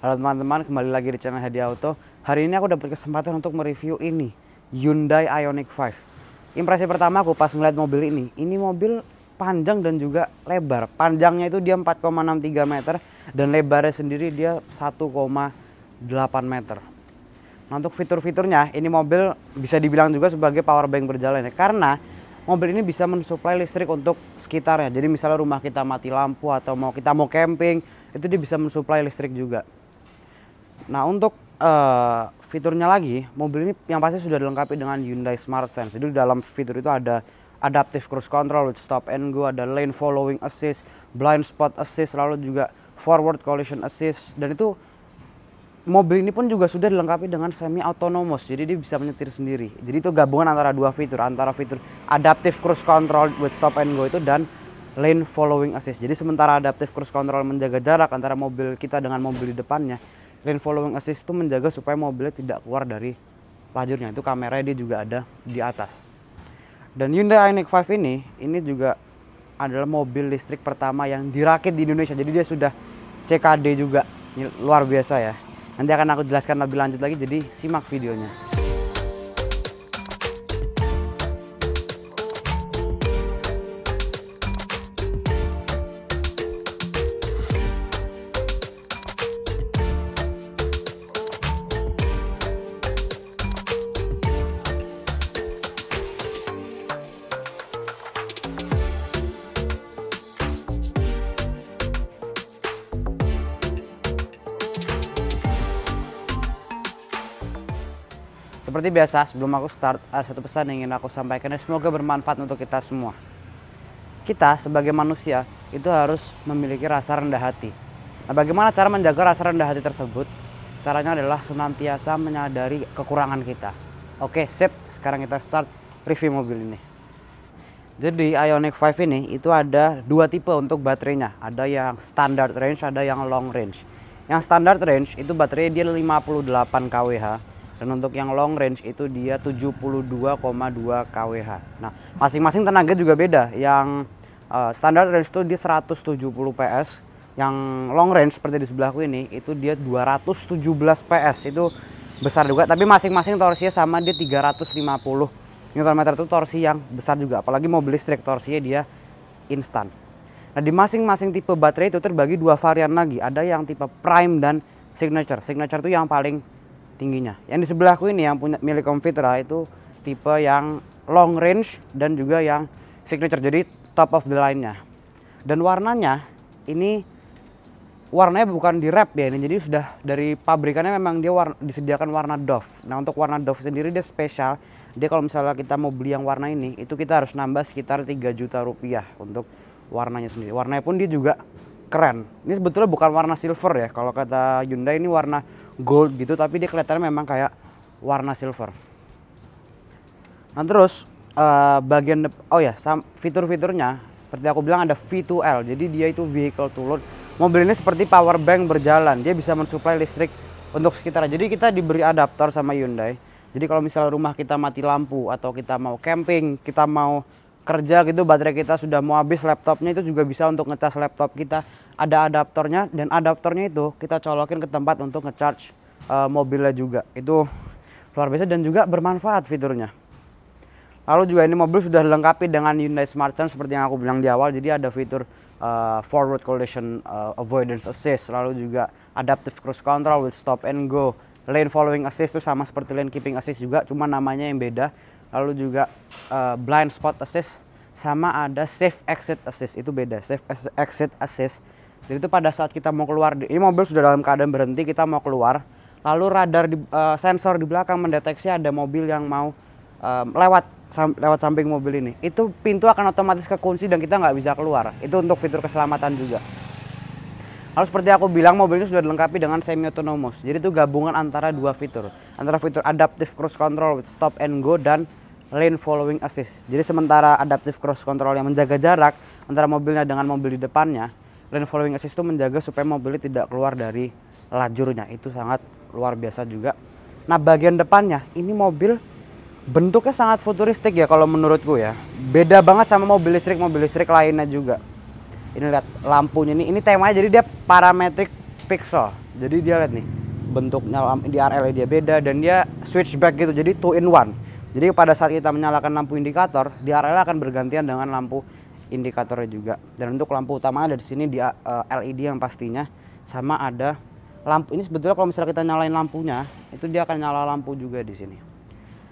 Halo teman-teman, kembali lagi di channel Hadi Auto. Hari ini aku dapat kesempatan untuk mereview ini, Hyundai Ioniq 5. Impresi pertama aku pas ngeliat mobil ini mobil panjang dan juga lebar. Panjangnya itu dia 4,63 meter dan lebarnya sendiri dia 1,8 meter. Nah, untuk fitur-fiturnya, ini mobil bisa dibilang juga sebagai power bank berjalan ya, karena mobil ini bisa mensuplai listrik untuk sekitarnya. Jadi misalnya rumah kita mati lampu atau kita mau camping, itu dia bisa mensuplai listrik juga. Nah, untuk fiturnya lagi, mobil ini yang pasti sudah dilengkapi dengan Hyundai Smart Sense. Jadi dalam fitur itu ada adaptive cruise control with stop and go, ada lane following assist, blind spot assist, lalu juga forward collision assist. Dan itu mobil ini pun juga sudah dilengkapi dengan semi autonomous, jadi dia bisa menyetir sendiri. Jadi itu gabungan antara dua fitur, antara fitur adaptive cruise control with stop and go itu dan lane following assist. Jadi sementara adaptive cruise control menjaga jarak antara mobil kita dengan mobil di depannya, lane following assist itu menjaga supaya mobilnya tidak keluar dari lajurnya. Itu kameranya dia juga ada di atas. Dan Hyundai Ioniq 5 ini juga adalah mobil listrik pertama yang dirakit di Indonesia. Jadi dia sudah CKD juga. Ini luar biasa ya. Nanti akan aku jelaskan lebih lanjut lagi, jadi simak videonya. Seperti biasa, sebelum aku start, ada satu pesan yang ingin aku sampaikan dan semoga bermanfaat untuk kita semua. Kita sebagai manusia itu harus memiliki rasa rendah hati. Nah, bagaimana cara menjaga rasa rendah hati tersebut? Caranya adalah senantiasa menyadari kekurangan kita. Oke, sip. Sekarang kita start review mobil ini. Jadi Ioniq 5 ini itu ada dua tipe untuk baterainya. Ada yang standard range, ada yang long range. Yang standard range itu baterainya dia 58 kWh. Dan untuk yang long range itu dia 72,2 kWh. Nah, masing-masing tenaga juga beda. Yang standard range itu dia 170 PS. Yang long range seperti di sebelahku ini itu dia 217 PS. Itu besar juga, tapi masing-masing torsinya sama, dia 350 Nm itu torsi yang besar juga. Apalagi mobil listrik torsinya dia instan. Nah, di masing-masing tipe baterai itu terbagi dua varian lagi. Ada yang tipe prime dan signature. Signature itu yang paling tingginya. Yang di sebelahku ini yang punya milik Komfitra itu tipe yang long range dan juga yang signature, jadi top of the line-nya. Dan warnanya ini warnanya bukan di wrap ya ini, jadi sudah dari pabrikannya memang dia disediakan warna doff. Nah, untuk warna doff sendiri dia spesial. Dia kalau misalnya kita mau beli yang warna ini, itu kita harus nambah sekitar 3 juta rupiah untuk warnanya sendiri. Warnanya pun dia juga keren. Ini sebetulnya bukan warna silver ya. Kalau kata Hyundai ini warna gold gitu, tapi dia kelihatannya memang kayak warna silver. Nah, terus bagian fitur-fiturnya seperti aku bilang ada V2L. Jadi dia itu vehicle to load. Mobil ini seperti power bank berjalan. Dia bisa mensuplai listrik untuk sekitar. Jadi kita diberi adaptor sama Hyundai. Jadi kalau misalnya rumah kita mati lampu atau kita mau camping, kita mau kerja gitu, baterai kita sudah mau habis, laptopnya itu juga bisa untuk ngecas laptop kita. Ada adaptornya, dan adaptornya itu kita colokin ke tempat untuk ngecharge mobilnya juga. Itu luar biasa dan juga bermanfaat fiturnya. Lalu juga ini mobil sudah dilengkapi dengan Hyundai Smart Sense seperti yang aku bilang di awal. Jadi ada fitur forward collision avoidance assist, lalu juga adaptive cruise control with stop and go, lane following assist itu sama seperti lane keeping assist juga, cuma namanya yang beda. Lalu juga blind spot assist, sama ada safe exit assist, itu beda. Safe exit assist, jadi itu pada saat kita mau keluar, ini mobil sudah dalam keadaan berhenti, kita mau keluar, lalu radar sensor di belakang mendeteksi ada mobil yang mau lewat samping mobil ini, itu pintu akan otomatis kekunci dan kita nggak bisa keluar. Itu untuk fitur keselamatan juga. Lalu seperti aku bilang, mobil ini sudah dilengkapi dengan semi autonomous. Jadi itu gabungan antara dua fitur, antara fitur adaptive cruise control with stop and go dan lane following assist. Jadi sementara adaptive cruise control yang menjaga jarak antara mobilnya dengan mobil di depannya, lane following assist itu menjaga supaya mobilnya tidak keluar dari lajurnya. Itu sangat luar biasa juga. Nah, bagian depannya ini mobil bentuknya sangat futuristik ya kalau menurutku ya. Beda banget sama mobil listrik lainnya juga. Ini lihat lampunya ini temanya, jadi dia parametric pixel. Jadi dia lihat nih, bentuknya di RL dia beda dan dia switchback gitu, jadi 2 in 1. Jadi pada saat kita menyalakan lampu indikator, di RL akan bergantian dengan lampu indikatornya juga. Dan untuk lampu utama ada di sini di LED yang pastinya, sama ada lampu ini sebetulnya kalau misalnya kita nyalain lampunya, itu dia akan nyala lampu juga di sini.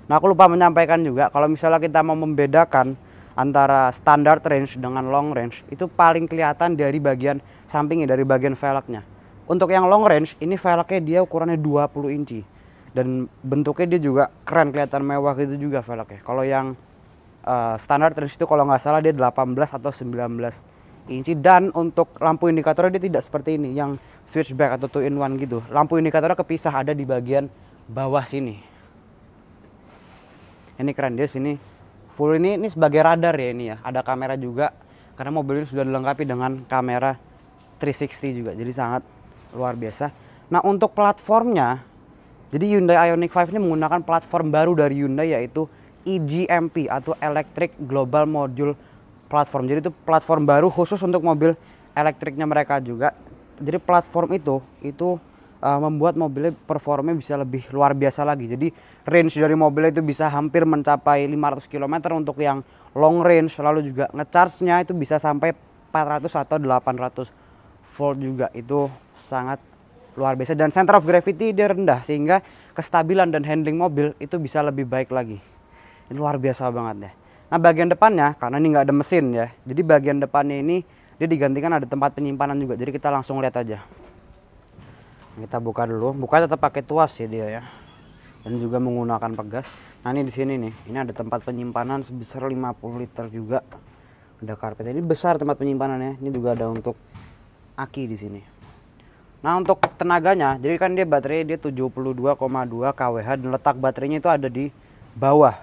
Nah, aku lupa menyampaikan juga kalau misalnya kita mau membedakan antara standard range dengan long range, itu paling kelihatan dari bagian sampingnya, dari bagian velgnya. Untuk yang long range, ini velgnya dia ukurannya 20 inci. Dan bentuknya dia juga keren, kelihatan mewah gitu juga velgnya. Kalau yang standard range itu kalau nggak salah dia 18 atau 19 inci. Dan untuk lampu indikatornya dia tidak seperti ini, yang switchback atau 2 in 1 gitu. Lampu indikatornya kepisah, ada di bagian bawah sini. Ini keren, dia sini full ini sebagai radar ya ini ya. Ada kamera juga karena mobil ini sudah dilengkapi dengan kamera 360 juga. Jadi sangat luar biasa. Nah, untuk platformnya, jadi Hyundai Ioniq 5 ini menggunakan platform baru dari Hyundai, yaitu EGMP atau Electric Global Module Platform. Jadi itu platform baru khusus untuk mobil elektriknya mereka juga. Jadi platform itu membuat mobilnya performanya bisa lebih luar biasa lagi. Jadi range dari mobilnya itu bisa hampir mencapai 500 km untuk yang long range. Lalu juga ngecharge-nya itu bisa sampai 400 atau 800 volt juga. Itu sangat luar biasa. Dan center of gravity dia rendah, sehingga kestabilan dan handling mobil itu bisa lebih baik lagi. Ini luar biasa banget deh. Nah, bagian depannya, karena ini nggak ada mesin ya, jadi bagian depannya ini dia digantikan ada tempat penyimpanan juga. Jadi kita langsung lihat aja. Kita buka dulu, buka tetap pakai tuas ya dia ya, dan juga menggunakan pegas. Nah, ini di sini nih, ini ada tempat penyimpanan sebesar 50 liter juga. Ada karpet, ini besar tempat penyimpanannya. Ini juga ada untuk aki di sini. Nah, untuk tenaganya, jadi kan dia baterai dia 72,2 kWh dan letak baterainya itu ada di bawah.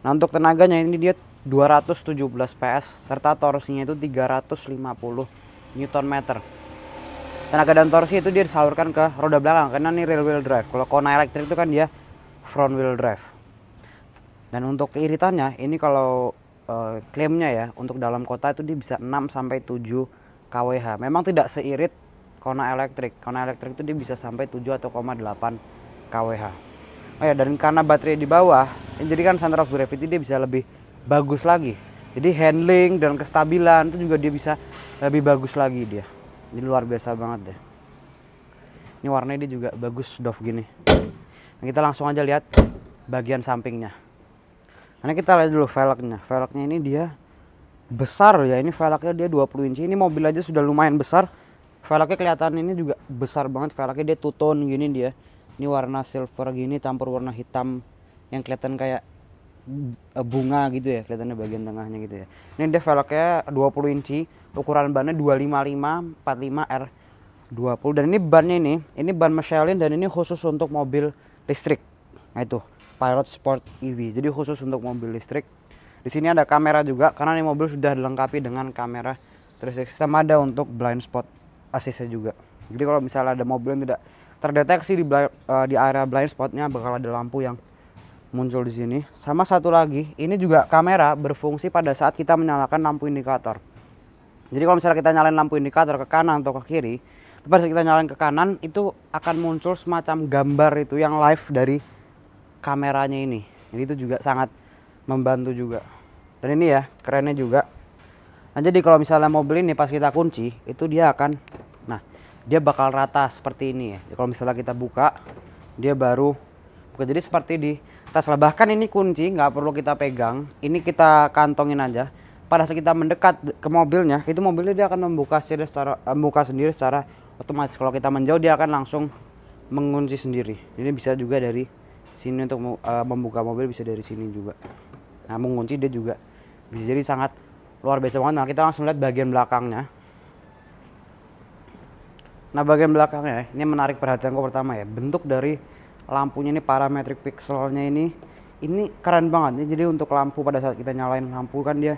Nah, untuk tenaganya ini dia 217 PS serta torsinya itu 350 Nm. Tenaga dan torsi itu dia disalurkan ke roda belakang karena ini rear wheel drive. Kalau Kona elektrik itu kan dia front wheel drive. Dan untuk keiritannya ini kalau klaimnya ya, untuk dalam kota itu dia bisa 6 sampai 7 kWh. Memang tidak seirit Kona elektrik. Kona elektrik itu dia bisa sampai 7 atau 8 kWh. Oh ya, dan karena baterai di bawah, jadi kan center of gravity dia bisa lebih bagus lagi. Jadi handling dan kestabilan itu juga dia bisa lebih bagus lagi dia. Ini luar biasa banget deh. Ini warnanya dia juga bagus doff gini. Nah, kita langsung aja lihat bagian sampingnya. Nah, kita lihat dulu velgnya. Velgnya ini dia besar ya. Ini velgnya dia 20 inci. Ini mobil aja sudah lumayan besar. Velgnya kelihatan ini juga besar banget. Velgnya dia two tone gini dia. Ini warna silver gini campur warna hitam yang kelihatan kayak bunga gitu ya, kelihatannya bagian tengahnya gitu ya. Ini dia velgnya 20 inci, ukuran bannya 255 45 R20. Dan ini bannya ini ban Michelin dan ini khusus untuk mobil listrik. Nah, itu Pilot Sport EV. Jadi khusus untuk mobil listrik. Di sini ada kamera juga karena ini mobil sudah dilengkapi dengan kamera 360, sama ada untuk blind spot assist juga. Jadi kalau misalnya ada mobil yang tidak terdeteksi di area blind spotnya, bakal ada lampu yang muncul di sini. Sama satu lagi, ini juga kamera berfungsi pada saat kita menyalakan lampu indikator. Jadi kalau misalnya kita nyalain lampu indikator ke kanan atau ke kiri, pada saat kita nyalain ke kanan itu akan muncul semacam gambar itu yang live dari kameranya ini. Jadi itu juga sangat membantu juga. Dan ini ya kerennya juga. Nah, jadi kalau misalnya mobil ini pas kita kunci itu dia akan, nah dia bakal rata seperti ini ya. Jadi kalau misalnya kita buka, dia baru buka, jadi seperti di Tesla. Bahkan ini kunci nggak perlu kita pegang, ini kita kantongin aja. Pada saat kita mendekat ke mobilnya, itu mobilnya dia akan membuka sendiri secara otomatis. Kalau kita menjauh dia akan langsung mengunci sendiri. Ini bisa juga dari sini untuk membuka mobil, bisa dari sini juga. Nah, mengunci dia juga bisa, jadi sangat luar biasa banget. Nah, kita langsung lihat bagian belakangnya. Nah, bagian belakangnya ini menarik perhatianku pertama ya, bentuk dari lampunya ini, parametric pixelnya ini keren banget. Jadi untuk lampu pada saat kita nyalain lampu kan dia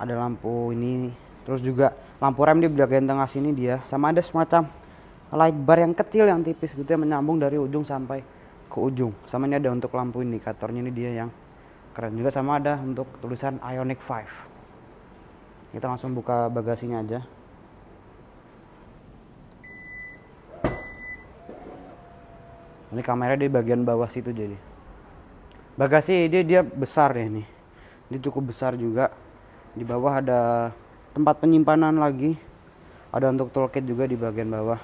ada lampu ini, terus juga lampu rem di bagian tengah sini dia, sama ada semacam light bar yang kecil yang tipis gitu yang menyambung dari ujung sampai ke ujung. Sama ini ada untuk lampu indikatornya, ini dia yang keren juga, sama ada untuk tulisan Ioniq 5. Kita langsung buka bagasinya aja. Ini kamera di bagian bawah situ. Jadi bagasi dia besar ya nih. Dia cukup besar juga. Di bawah ada tempat penyimpanan lagi. Ada untuk toolkit juga di bagian bawah.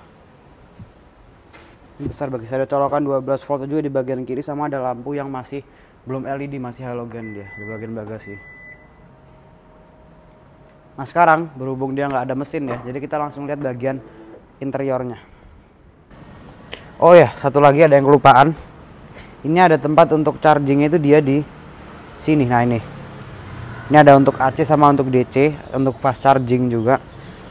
Ini besar bagasi, ada colokan 12 volt juga di bagian kiri, sama ada lampu yang masih belum LED, masih halogen dia di bagian bagasi. Nah sekarang berhubung dia nggak ada mesin ya, jadi kita langsung lihat bagian interiornya. Oh ya, satu lagi ada yang kelupaan. Ini ada tempat untuk charging, itu dia di sini. Nah ini ada untuk AC sama untuk DC, untuk fast charging juga.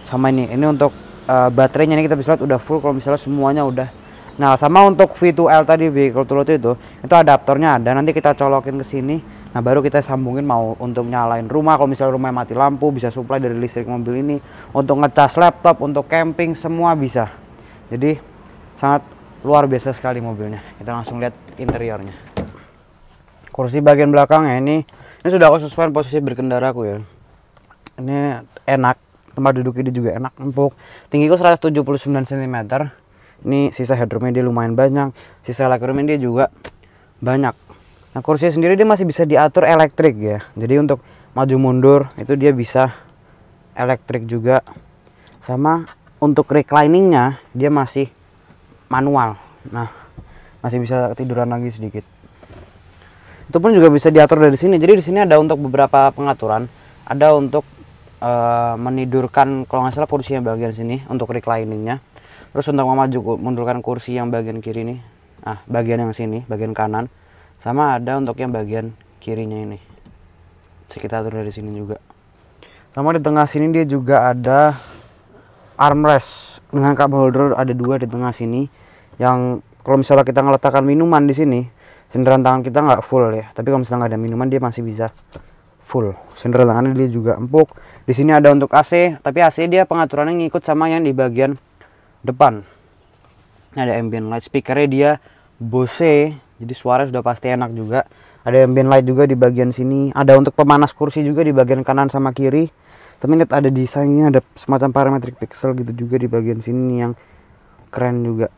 Sama ini untuk baterainya ini kita bisa lihat udah full kalau misalnya semuanya udah. Nah sama untuk V2L tadi, vehicle to load itu adaptornya ada. Nanti kita colokin ke sini. Nah baru kita sambungin mau untuk nyalain rumah. Kalau misalnya rumah mati lampu, bisa supply dari listrik mobil ini. Untuk ngecas laptop, untuk camping, semua bisa. Jadi sangat luar biasa sekali mobilnya. Kita langsung lihat interiornya. Kursi bagian belakangnya ini sudah aku sesuaikan posisi berkendara aku ya. Ini enak, tempat duduknya juga enak, empuk. Tinggiku 179 cm. Ini sisa headroomnya dia lumayan banyak, sisa legroomnya dia juga banyak. Nah kursi sendiri dia masih bisa diatur elektrik ya. Jadi untuk maju mundur itu dia bisa elektrik juga. Sama untuk recliningnya dia masih manual. Nah masih bisa ketiduran lagi sedikit. Itu pun juga bisa diatur dari sini. Jadi di sini ada untuk beberapa pengaturan. Ada untuk menidurkan, kalau nggak salah kursi yang bagian sini untuk recliningnya. Terus untuk memaju mundurkan kursi yang bagian kiri nih, bagian yang sini, bagian kanan, sama ada untuk yang bagian kirinya ini. Kita atur dari sini juga. Sama di tengah sini dia juga ada armrest dengan cup holder, ada 2 di tengah sini. Yang kalau misalnya kita ngeletakkan minuman di sini, senderan tangan kita nggak full ya. Tapi kalau misalnya nggak ada minuman dia masih bisa full. Senderan tangannya dia juga empuk. Di sini ada untuk AC, tapi AC dia pengaturannya ngikut sama yang di bagian depan. Ini ada ambient light, speakernya dia Bose, jadi suara sudah pasti enak juga. Ada ambient light juga di bagian sini. Ada untuk pemanas kursi juga di bagian kanan sama kiri. Tapi lihat ada desainnya, ada semacam parametric pixel gitu juga di bagian sini yang keren juga.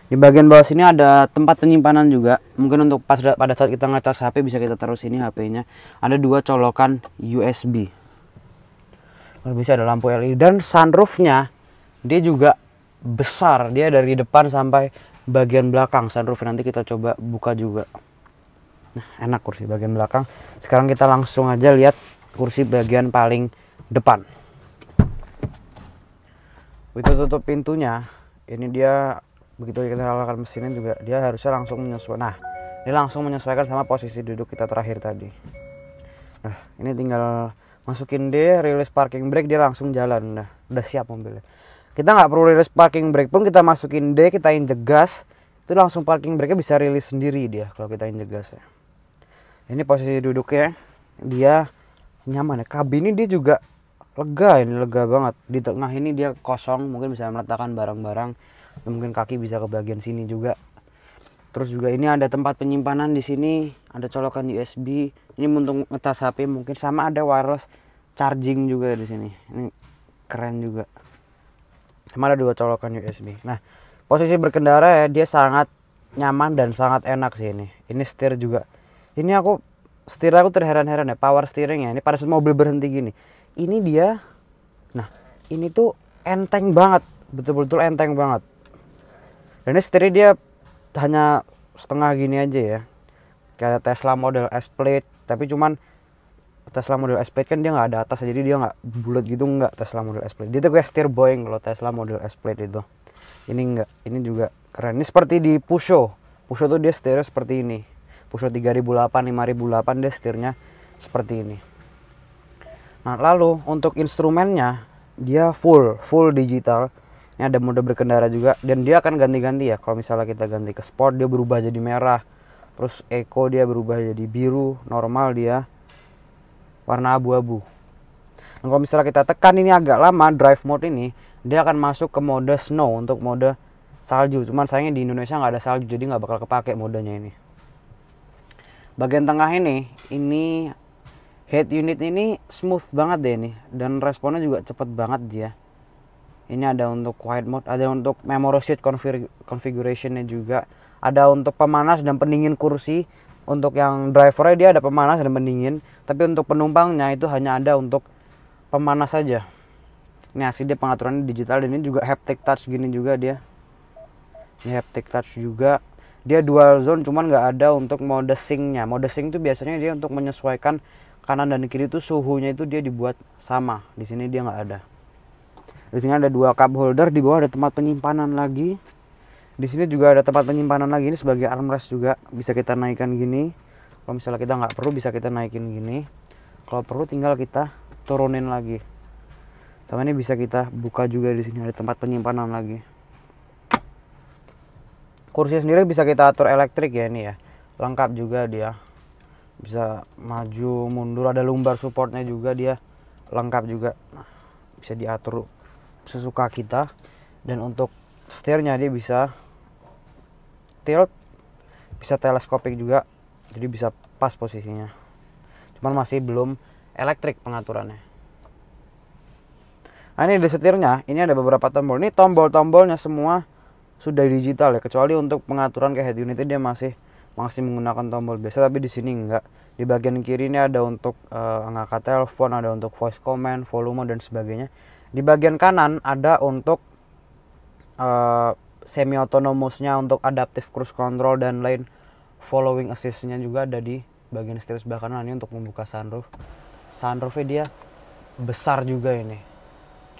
Di bagian bawah sini ada tempat penyimpanan juga. Mungkin untuk pada saat kita ngecas HP bisa kita taruh sini HP-nya. Ada 2 colokan USB. Lalu bisa ada lampu LED dan sunroofnya dia juga besar, dia dari depan sampai bagian belakang sunroof. Nanti kita coba buka juga. Nah enak kursi bagian belakang. Sekarang kita langsung aja lihat kursi bagian paling depan. Itu tutup pintunya. Ini dia begitu kita nyalakan mesinnya juga dia harusnya langsung menyesuaikan. Nah ini langsung menyesuaikan sama posisi duduk kita terakhir tadi. Nah ini tinggal masukin D, release parking brake, dia langsung jalan. Nah udah siap mobilnya. Kita nggak perlu release parking brake pun, kita masukin D, kita injek gas, itu langsung parking brake-nya bisa rilis sendiri dia kalau kita injek gas ya. Ini posisi duduknya dia nyaman ya. Kabin ini dia juga lega, ini lega banget. Di tengah ini dia kosong, mungkin bisa meletakkan barang-barang. Mungkin kaki bisa ke bagian sini juga. Terus juga ini ada tempat penyimpanan di sini, ada colokan USB. Ini untuk ngecas HP mungkin, sama ada wireless charging juga di sini. Ini keren juga. Sama ada 2 colokan USB. Nah, posisi berkendara ya dia sangat nyaman dan sangat enak sih ini. Ini setir juga. Ini setir aku terheran-heran ya, power steering ya. Ini pada saat mobil berhenti gini. Ini dia, nah ini tuh enteng banget, betul-betul enteng banget. Dan ini setirnya dia hanya setengah gini aja ya. Kayak Tesla Model S Plate, tapi cuman Tesla Model S Plate kan dia nggak ada atas, jadi dia nggak bulat gitu, nggak Tesla Model S Plate. Dia tuh kayak setir Boeing kalau Tesla Model S Plate itu. Ini enggak, ini juga keren. Ini seperti di Peugeot. Peugeot tuh dia setirnya seperti ini. Peugeot 3008, 5008 dia setirnya seperti ini. Nah lalu untuk instrumennya dia full digital. Ini ada mode berkendara juga dan dia akan ganti-ganti ya. Kalau misalnya kita ganti ke sport dia berubah jadi merah. Terus eco dia berubah jadi biru, normal dia warna abu-abu. Nah, kalau misalnya kita tekan ini agak lama, drive mode ini dia akan masuk ke mode snow, untuk mode salju. Cuman sayangnya di Indonesia nggak ada salju, jadi nggak bakal kepake modenya ini. Bagian tengah ini head unit ini smooth banget deh ini, dan responnya juga cepet banget dia. Ini ada untuk quiet mode, ada untuk memory seat configurationnya juga, ada untuk pemanas dan pendingin kursi. Untuk yang drivernya dia ada pemanas dan pendingin, tapi untuk penumpangnya itu hanya ada untuk pemanas saja. Ini asli dia pengaturannya digital, dan ini juga haptic touch gini juga dia. Ini haptic touch juga. Dia dual zone, cuman nggak ada untuk mode sync-nya. Mode sync itu biasanya dia untuk menyesuaikan kanan dan kiri itu suhunya itu dia dibuat sama. Di sini dia nggak ada. Di sini ada 2 cup holder, di bawah ada tempat penyimpanan lagi. Di sini juga ada tempat penyimpanan lagi, ini sebagai armrest juga, bisa kita naikkan gini. Kalau misalnya kita nggak perlu bisa kita naikin gini. Kalau perlu tinggal kita turunin lagi. Sama ini bisa kita buka juga, di sini ada tempat penyimpanan lagi. Kursi sendiri bisa kita atur elektrik ya ini ya. Lengkap juga dia. Bisa maju, mundur, ada lumbar supportnya juga dia. Lengkap juga. Nah, bisa diatur sesuka kita. Dan untuk setirnya dia bisa tilt, bisa teleskopik juga, jadi bisa pas posisinya. Cuman masih belum elektrik pengaturannya. Nah, ini di setirnya, ini ada beberapa tombol. Ini tombol-tombolnya semua sudah digital ya, kecuali untuk pengaturan ke head unit dia masih menggunakan tombol biasa, tapi di sini enggak. Di bagian kiri ini ada untuk ngangkat telepon, ada untuk voice command, volume dan sebagainya. Di bagian kanan ada untuk semi autonomousnya, untuk adaptive cruise control dan lain. Following assist-nya juga ada di bagian setir sebelah kanan. Ini untuk membuka sunroof. Sunroofnya dia besar juga ini.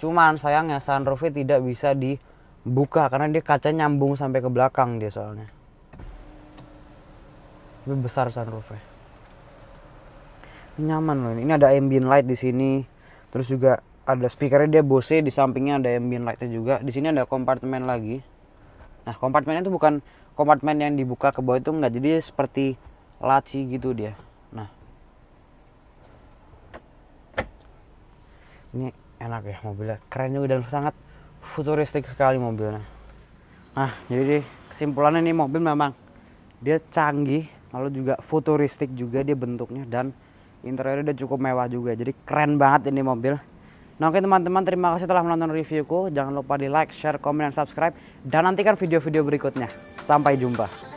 Cuman sayangnya sunroofnya tidak bisa dibuka karena dia kaca nyambung sampai ke belakang dia soalnya. Tapi besar sunroofnya. Ini nyaman loh ini. Ini ada ambient light di sini. Terus juga ada speakernya dia Bose, di sampingnya ada ambient lightnya juga. Di sini ada kompartemen lagi. Nah, kompartemennya itu bukan kompartemen yang dibuka ke bawah, itu enggak, jadi seperti laci gitu dia. Nah, ini enak ya mobilnya, keren juga dan sangat futuristik sekali mobilnya. Nah, jadi kesimpulannya nih mobil memang dia canggih, lalu juga futuristik juga dia bentuknya, dan interiornya udah cukup mewah juga. Jadi keren banget ini mobil. Nah, oke teman-teman, terima kasih telah menonton reviewku. Jangan lupa di like, share, komen, dan subscribe. Dan nantikan video-video berikutnya. Sampai jumpa.